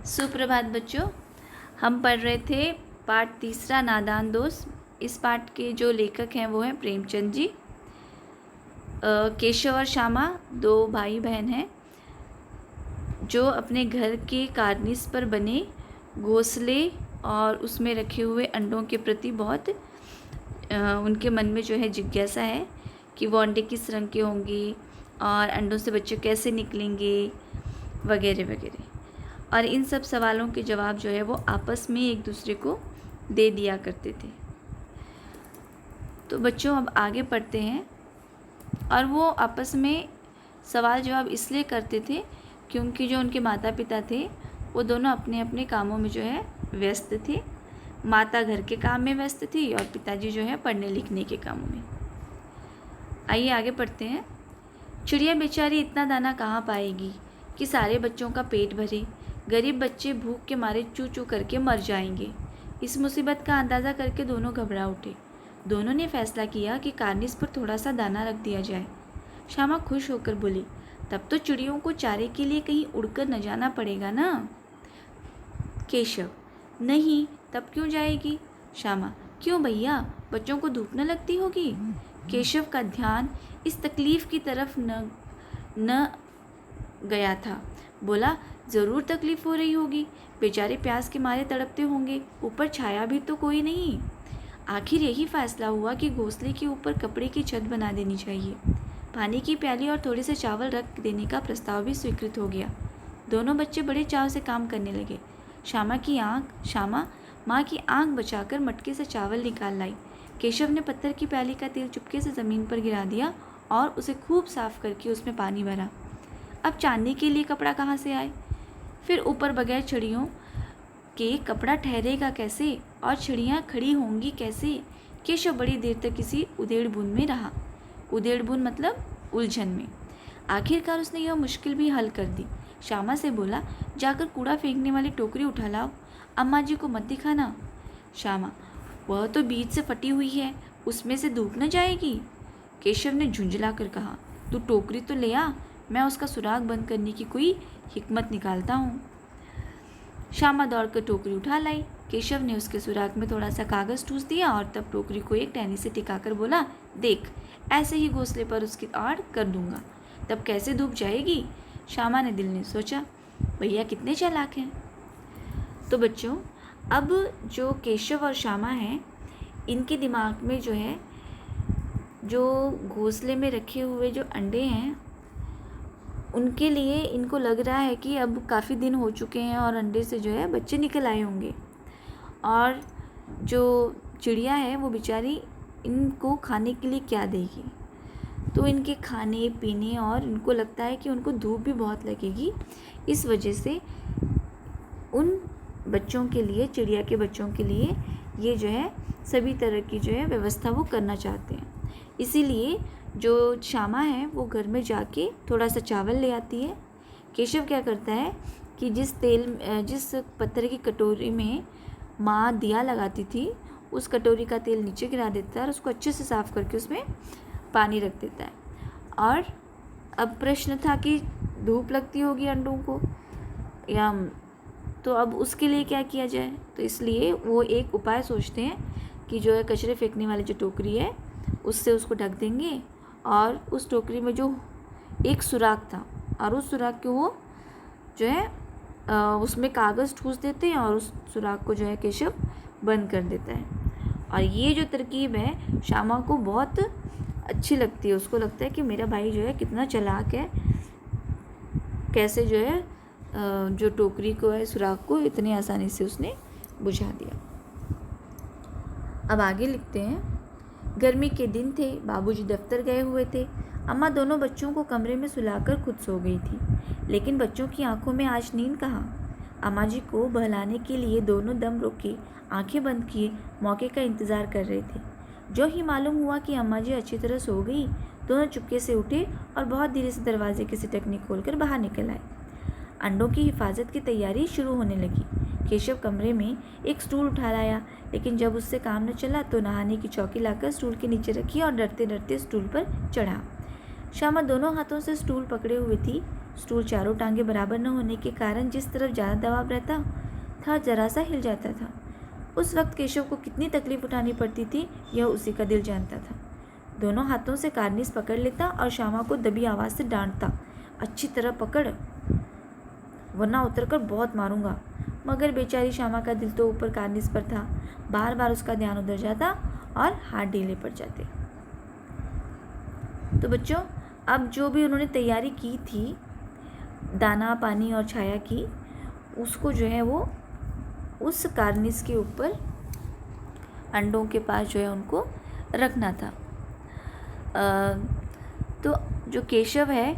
सुप्रभात बच्चों। हम पढ़ रहे थे पाठ तीसरा नादान दोस्त। इस पाठ के जो लेखक हैं वो हैं प्रेमचंद जी। केशव और श्यामा दो भाई बहन हैं जो अपने घर के कार्निस पर बने घोंसले और उसमें रखे हुए अंडों के प्रति बहुत उनके मन में जो है जिज्ञासा है कि वो अंडे किस रंग के होंगे और अंडों से बच्चे कैसे निकलेंगे वगैरह वगैरह। और इन सब सवालों के जवाब जो है वो आपस में एक दूसरे को दे दिया करते थे। तो बच्चों अब आगे पढ़ते हैं। और वो आपस में सवाल जवाब इसलिए करते थे क्योंकि जो उनके माता पिता थे वो दोनों अपने अपने कामों में जो है व्यस्त थे। माता घर के काम में व्यस्त थी और पिताजी जो है पढ़ने लिखने के कामों में। आइए आगे पढ़ते हैं। चिड़िया बेचारी इतना दाना कहाँ पाएगी कि सारे बच्चों का पेट भरे। गरीब बच्चे भूख के मारे चू चू करके मर जाएंगे। इस मुसीबत का अंदाज़ा करके दोनों घबरा उठे। दोनों ने फैसला किया कि कार्निस पर थोड़ा सा दाना रख दिया जाए। श्यामा खुश होकर बोली, तब तो चिड़ियों को चारे के लिए कहीं उड़कर न जाना पड़ेगा ना। केशव, नहीं, तब क्यों जाएगी। श्यामा, क्यों भैया, बच्चों को धूप न लगती होगी। केशव का ध्यान इस तकलीफ की तरफ न गया था। बोला, ज़रूर तकलीफ़ हो रही होगी, बेचारे प्यास के मारे तड़पते होंगे, ऊपर छाया भी तो कोई नहीं। आखिर यही फैसला हुआ कि घोंसले के ऊपर कपड़े की छत बना देनी चाहिए। पानी की प्याली और थोड़े से चावल रख देने का प्रस्ताव भी स्वीकृत हो गया। दोनों बच्चे बड़े चाव से काम करने लगे। श्यामा माँ की आँख बचाकर मटके से चावल निकाल लाई। केशव ने पत्थर की प्याली का तेल चुपके से ज़मीन पर गिरा दिया और उसे खूब साफ करके उसमें पानी भरा। अब चांदनी के लिए कपड़ा कहाँ से आए। फिर ऊपर बगैर चिड़ियों के कपड़ा ठहरेगा कैसे और चिड़ियाँ खड़ी होंगी कैसे। केशव बड़ी देर तक किसी उधेड़-बुन में रहा। उधेड़-बुन मतलब उलझन में। आखिरकार उसने यह मुश्किल भी हल कर दी। श्यामा से बोला, जाकर कूड़ा फेंकने वाली टोकरी उठा लाओ, अम्मा जी को मत दिखाना। श्यामा, वह तो बीच से फटी हुई है, उसमें से धूप न जाएगी। केशव ने झुंझला कर कहा, तू टोकरी तो ले आ, मैं उसका सुराग बंद करने की कोई हिकमत निकालता हूँ। श्यामा दौड़कर टोकरी उठा लाई। केशव ने उसके सुराग में थोड़ा सा कागज़ ठूस दिया और तब टोकरी को एक टहनी से टिकाकर बोला, देख, ऐसे ही घोंसले पर उसकी आड़ कर दूंगा, तब कैसे धूप जाएगी। श्यामा ने दिल में सोचा, भैया कितने चालाक हैं। तो बच्चों, अब जो केशव और श्यामा हैं, इनके दिमाग में जो है जो घोंसले में रखे हुए जो अंडे हैं उनके लिए इनको लग रहा है कि अब काफ़ी दिन हो चुके हैं और अंडे से जो है बच्चे निकल आए होंगे। और जो चिड़िया है वो बेचारी इनको खाने के लिए क्या देगी। तो इनके खाने पीने और इनको लगता है कि उनको धूप भी बहुत लगेगी। इस वजह से उन बच्चों के लिए, चिड़िया के बच्चों के लिए ये जो है सभी तरह की जो है व्यवस्था वो करना चाहते हैं। इसीलिए जो श्यामा है वो घर में जाके थोड़ा सा चावल ले आती है। केशव क्या करता है कि जिस पत्थर की कटोरी में माँ दिया लगाती थी उस कटोरी का तेल नीचे गिरा देता है और उसको अच्छे से साफ़ करके उसमें पानी रख देता है। और अब प्रश्न था कि धूप लगती होगी अंडों को या, तो अब उसके लिए क्या किया जाए। तो इसलिए वो एक उपाय सोचते हैं कि जो है कचरे फेंकने वाली जो टोकरी है उससे उसको ढक देंगे और उस टोकरी में जो एक सुराख था और उस सुराख को वो जो है उसमें कागज़ ठूस देते हैं और उस सुराख को जो है केशव बंद कर देता है। और ये जो तरकीब है श्यामा को बहुत अच्छी लगती है। उसको लगता है कि मेरा भाई जो है कितना चालाक है, कैसे जो है जो टोकरी को है सुराख को इतनी आसानी से उसने बुझा दिया। अब आगे लिखते हैं। गर्मी के दिन थे, बाबूजी दफ्तर गए हुए थे। अम्मा दोनों बच्चों को कमरे में सुलाकर खुद सो गई थी, लेकिन बच्चों की आंखों में आज नींद कहाँ। अम्मा जी को बहलाने के लिए दोनों दम रोके, आंखें बंद किए मौके का इंतज़ार कर रहे थे। जो ही मालूम हुआ कि अम्मा जी अच्छी तरह सो गई, दोनों चुपके से उठे और बहुत धीरे से दरवाजे की सिटकनी खोलकर बाहर निकल आए। अंडों की हिफाजत की तैयारी शुरू होने लगी। केशव कमरे में एक स्टूल उठा लाया, लेकिन जब उससे काम न चला तो नहाने की चौकी लाकर स्टूल के नीचे रखी और डरते डरते स्टूल पर चढ़ा। श्यामा दोनों हाथों से स्टूल पकड़े हुए थी। स्टूल चारों टांगे बराबर न होने के कारण जिस तरफ ज़्यादा दबाव रहता था जरा सा हिल जाता था। उस वक्त केशव को कितनी तकलीफ उठानी पड़ती थी यह उसी का दिल जानता था। दोनों हाथों से कार्निस पकड़ लेता और श्यामा को दबी आवाज़ से डांटता, अच्छी तरह पकड़ वरना उतरकर बहुत मारूंगा। मगर बेचारी श्यामा का दिल तो ऊपर कार्निस पर था। बार बार उसका ध्यान उधर जाता और हाथ ढीले पड़ जाते। तो बच्चों, अब जो भी उन्होंने तैयारी की थी दाना पानी और छाया की, उसको जो है वो उस कार्निस के ऊपर अंडों के पास जो है उनको रखना था। तो जो केशव है,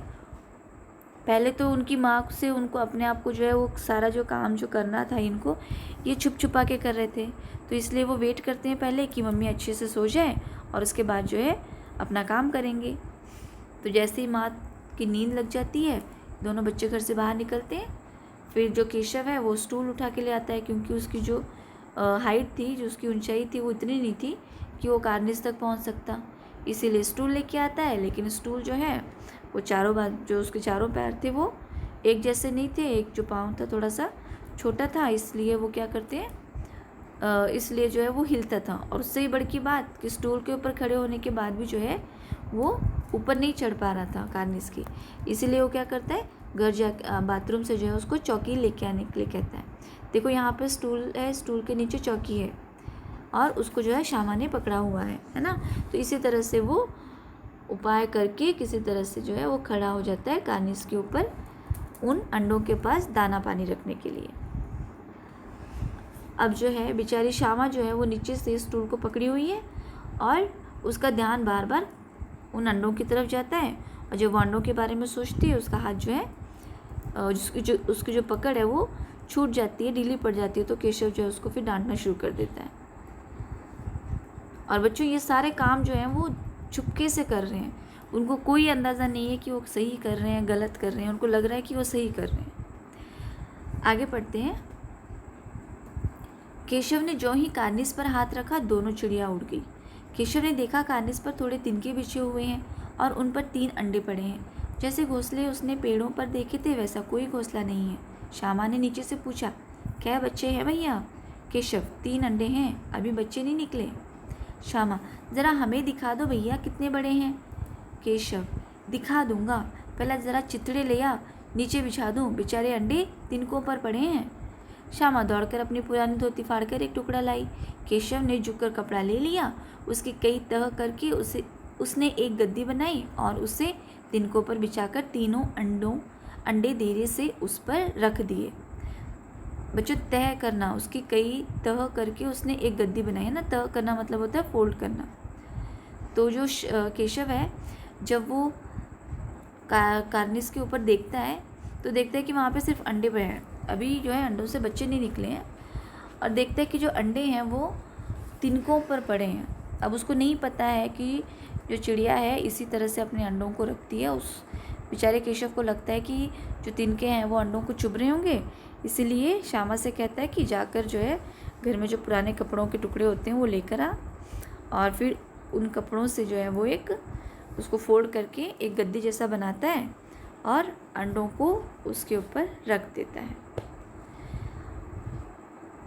पहले तो उनकी माँ से उनको अपने आप को जो है वो सारा जो काम जो करना था इनको, ये छुप छुपा के कर रहे थे। तो इसलिए वो वेट करते हैं पहले कि मम्मी अच्छे से सो जाए और उसके बाद जो है अपना काम करेंगे। तो जैसे ही माँ की नींद लग जाती है, दोनों बच्चे घर से बाहर निकलते हैं। फिर जो केशव है वो स्टूल उठा के ले आता है, क्योंकि उसकी जो हाइट थी, जो उसकी ऊंचाई थी, वो इतनी नहीं थी कि वो कार्निस तक पहुंच सकता। इसीलिए स्टूल लेके आता है। लेकिन स्टूल जो है वो जो उसके चारों पैर थे वो एक जैसे नहीं थे। एक जो पाँव था थोड़ा सा छोटा था, इसलिए वो क्या करते हैं, इसलिए जो है वो हिलता था। और उससे ही बड़ी की बात कि स्टूल के ऊपर खड़े होने के बाद भी जो है वो ऊपर नहीं चढ़ पा रहा था कार्निस की। इसीलिए वो क्या करता है, घर जा बाथरूम से जो है उसको चौकी लेके आने के लिए कहता है। देखो यहाँ पर स्टूल है, स्टूल के नीचे चौकी है और उसको जो है श्यामा ने पकड़ा हुआ है ना। तो इसी तरह से वो उपाय करके किसी तरह से जो है वो खड़ा हो जाता है कार्निस के ऊपर उन अंडों के पास दाना पानी रखने के लिए। अब जो है बेचारी श्यामा जो है वो नीचे से स्टूल को पकड़ी हुई है और उसका ध्यान बार बार उन अंडों की तरफ जाता है। और जब वो अंडों के बारे में सोचती है, उसका हाथ जो है उसकी जो पकड़ है वो छूट जाती है, ढीली पड़ जाती है। तो केशव जो है उसको फिर डांटना शुरू कर देता है। और बच्चों, ये सारे काम जो हैं वो चुपके से कर रहे हैं। उनको कोई अंदाज़ा नहीं है कि वो सही कर रहे हैं गलत कर रहे हैं। उनको लग रहा है कि वो सही कर रहे हैं। आगे पढ़ते हैं। केशव ने जो ही कार्निस पर हाथ रखा, दोनों चिड़िया उड़ गई। केशव ने देखा कार्निस पर थोड़े तिनके बिछे हुए हैं और उन पर 3 अंडे पड़े हैं। जैसे घोंसले उसने पेड़ों पर देखे थे वैसा कोई घोंसला नहीं है। श्यामा ने नीचे से पूछा, क्या बच्चे हैं भैया? केशव, 3 अंडे हैं, अभी बच्चे नहीं निकले। श्यामा, ज़रा हमें दिखा दो भैया कितने बड़े हैं। केशव, दिखा दूंगा, पहले ज़रा चितड़े ले आ, नीचे बिछा दूँ, बेचारे अंडे तिनकों पर पड़े हैं। श्यामा दौड़कर अपनी पुरानी धोती फाड़कर एक टुकड़ा लाई। केशव ने झुककर कपड़ा ले लिया, उसकी कई तह करके उसने एक गद्दी बनाई और उसे तिनकों पर बिछाकर तीनों अंडे धीरे से उस पर रख दिए। बच्चों, तह करना, उसकी कई तह करके उसने एक गद्दी बनाई है ना। तह करना मतलब होता है फोल्ड करना। तो जो केशव है, जब वो कार्निस के ऊपर देखता है तो देखता है कि वहाँ पे सिर्फ अंडे पड़े हैं, अभी जो है अंडों से बच्चे नहीं निकले हैं। और देखता है कि जो अंडे हैं वो तिनकों पर पड़े हैं। अब उसको नहीं पता है कि जो चिड़िया है इसी तरह से अपने अंडों को रखती है। उस बेचारे केशव को लगता है कि जो तिनके हैं वो अंडों को चुभ रहे होंगे। इसीलिए श्यामा से कहता है कि जाकर जो है घर में जो पुराने कपड़ों के टुकड़े होते हैं वो लेकर आ, और फिर उन कपड़ों से जो है वो उसको फोल्ड करके एक गद्दी जैसा बनाता है और अंडों को उसके ऊपर रख देता है।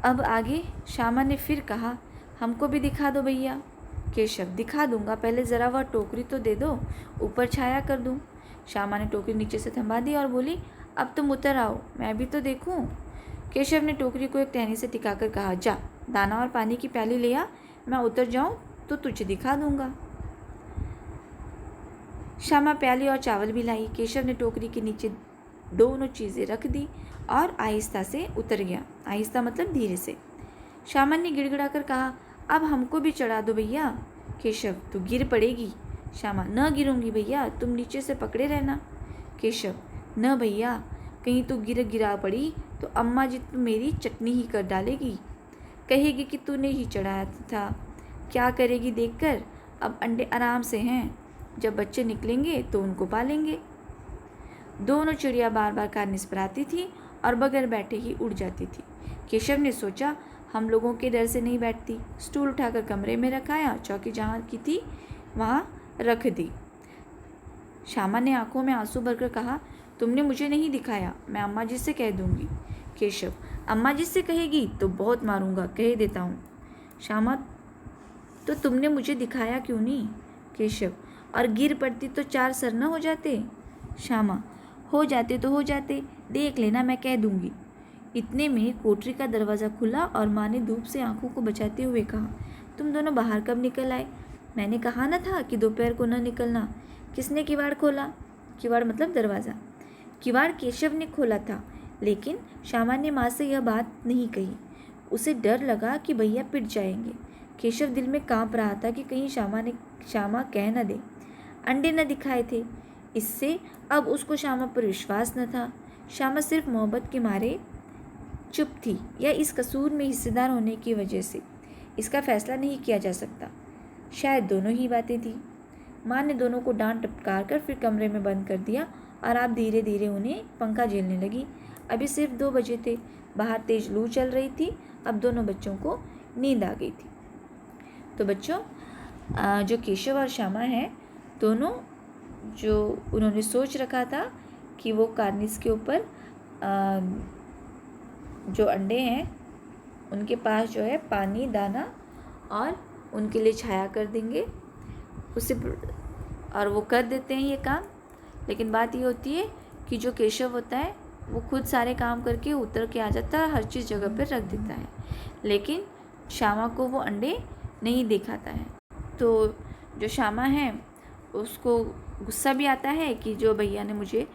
अब आगे श्यामा ने फिर कहा, हमको भी दिखा दो भैया। केशव, दिखा दूंगा, पहले ज़रा वह टोकरी तो दे दो, ऊपर छाया कर दूं। श्यामा ने टोकरी नीचे से थमा दी और बोली, अब तुम उतर आओ, मैं भी तो देखूं। केशव ने टोकरी को एक टहनी से टिकाकर कहा, जा दाना और पानी की प्याली ले आ, मैं उतर जाऊं तो तुझे दिखा दूंगा। श्यामा प्याली और चावल भी लाई। केशव ने टोकरी के नीचे दोनों चीज़ें रख दी और आहिस्ता से उतर गया। आहिस्ता मतलब धीरे से। श्यामा ने गिड़गिड़ा कर कहा, अब हमको भी चढ़ा दो भैया। केशव, तू गिर पड़ेगी। श्यामा, न गिरूंगी भैया, तुम नीचे से पकड़े रहना। केशव, न भैया, कहीं तू गिरा पड़ी तो अम्मा जी तो मेरी चटनी ही कर डालेगी, कहेगी कि तूने ही चढ़ाया था। क्या करेगी देखकर, अब अंडे आराम से हैं, जब बच्चे निकलेंगे तो उनको पालेंगे। दोनों चिड़िया बार बार कार्निस पर आती थी और बगैर बैठे ही उड़ जाती थी। केशव ने सोचा, हम लोगों के डर से नहीं बैठती। स्टूल उठाकर कमरे में रखाया, चौकी जहाँ की थी वहाँ रख दी। श्यामा ने आंखों में आंसू भरकर कहा, तुमने मुझे नहीं दिखाया, मैं अम्मा जी से कह दूँगी। केशव, अम्मा जी से कहेगी तो बहुत मारूंगा, कह देता हूँ। श्यामा, तो तुमने मुझे दिखाया क्यों नहीं? केशव, और गिर पड़ती तो 4 सर न हो जाते? श्यामा, हो जाते तो हो जाते, देख लेना, मैं कह दूंगी। इतने में कोठरी का दरवाज़ा खुला और माँ ने धूप से आंखों को बचाते हुए कहा, तुम दोनों बाहर कब निकल आए? मैंने कहा न था कि दोपहर को न निकलना। किसने किवाड़ खोला? किवाड़ मतलब दरवाज़ा। किवाड़ केशव ने खोला था, लेकिन श्यामा ने माँ से यह बात नहीं कही। उसे डर लगा कि भैया पिट जाएंगे। केशव दिल में कांप रहा था कि कहीं श्यामा कह न दे। अंडे न दिखाए थे, इससे अब उसको श्यामा पर विश्वास न था। श्यामा सिर्फ मोहब्बत के मारे चुप थी, या इस कसूर में हिस्सेदार होने की वजह से। इसका फैसला नहीं किया जा सकता। शायद दोनों ही बातें थी। माँ ने दोनों को डांट टपकार कर फिर कमरे में बंद कर दिया और आप धीरे धीरे उन्हें पंखा झेलने लगी। अभी सिर्फ 2 बजे थे, बाहर तेज लू चल रही थी। अब दोनों बच्चों को नींद आ गई थी। तो बच्चों, जो केशव और श्यामा हैं, दोनों जो उन्होंने सोच रखा था कि वो कार्निस के ऊपर जो अंडे हैं उनके पास जो है पानी, दाना और उनके लिए छाया कर देंगे, उसे और वो कर देते हैं ये काम। लेकिन बात ये होती है कि जो केशव होता है वो खुद सारे काम करके उतर के आ जाता है, हर चीज़ जगह पर रख देता है, लेकिन श्यामा को वो अंडे नहीं दिखाता है। तो जो श्यामा है उसको गुस्सा भी आता है कि जो भैया ने मुझे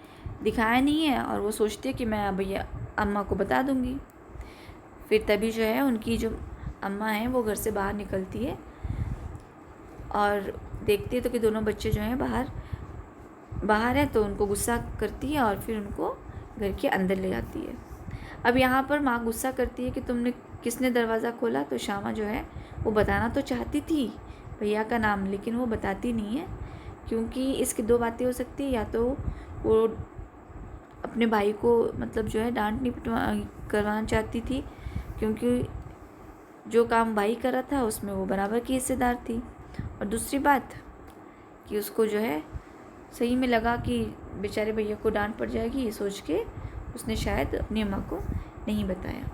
दिखाया नहीं है, और वो सोचती है कि मैं भैया अम्मा को बता दूंगी। फिर तभी जो है उनकी जो अम्मा है वो घर से बाहर निकलती है और देखती है तो कि दोनों बच्चे जो हैं बाहर हैं, तो उनको गुस्सा करती है और फिर उनको घर के अंदर ले जाती है। अब यहाँ पर माँ गुस्सा करती है कि तुमने किसने दरवाज़ा खोला? तो श्यामा जो है वो बताना तो चाहती थी भैया का नाम, लेकिन वो बताती नहीं है, क्योंकि इसकी 2 बातें हो सकती है। या तो वो अपने भाई को मतलब जो है डांट नहीं करवाना चाहती थी, क्योंकि जो काम भाई कर रहा था उसमें वो बराबर की हिस्सेदार थी, और दूसरी बात कि उसको जो है सही में लगा कि बेचारे भैया को डांट पड़ जाएगी, ये सोच के उसने शायद अपनी अम्मा को नहीं बताया।